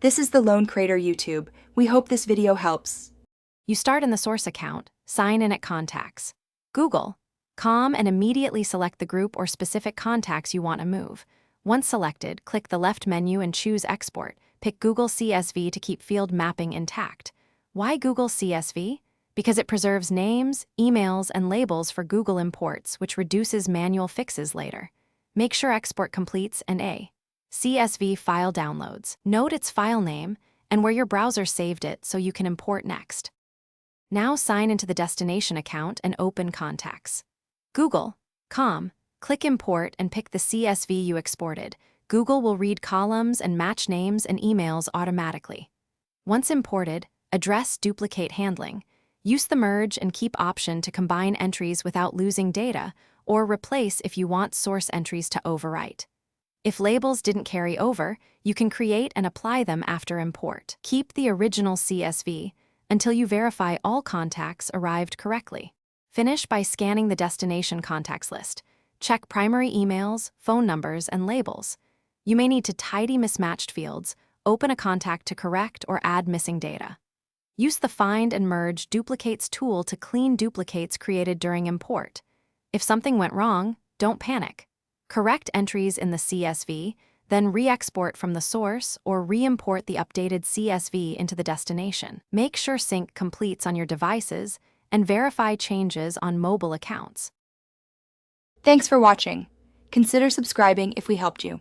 This is the Lone Creator YouTube. We hope this video helps. You start in the source account, sign in at Contacts, Google.com, and immediately select the group or specific contacts you want to move. Once selected, click the left menu and choose Export. Pick Google CSV to keep field mapping intact. Why Google CSV? Because it preserves names, emails, and labels for Google imports, which reduces manual fixes later. Make sure export completes and a CSV file downloads. Note its file name and where your browser saved it so you can import next. Now sign into the destination account and open Contacts. Google.com. Click Import and pick the CSV you exported. Google will read columns and match names and emails automatically. Once imported, address duplicate handling. Use the merge and keep option to combine entries without losing data, or replace if you want source entries to overwrite. If labels didn't carry over, you can create and apply them after import. Keep the original CSV until you verify all contacts arrived correctly. Finish by scanning the destination contacts list. Check primary emails, phone numbers, and labels. You may need to tidy mismatched fields, open a contact to correct or add missing data. Use the Find and Merge Duplicates tool to clean duplicates created during import. If something went wrong, don't panic. Correct entries in the CSV, then re-export from the source or re-import the updated CSV into the destination. Make sure sync completes on your devices and verify changes on mobile accounts. Thanks for watching. Consider subscribing if we helped you.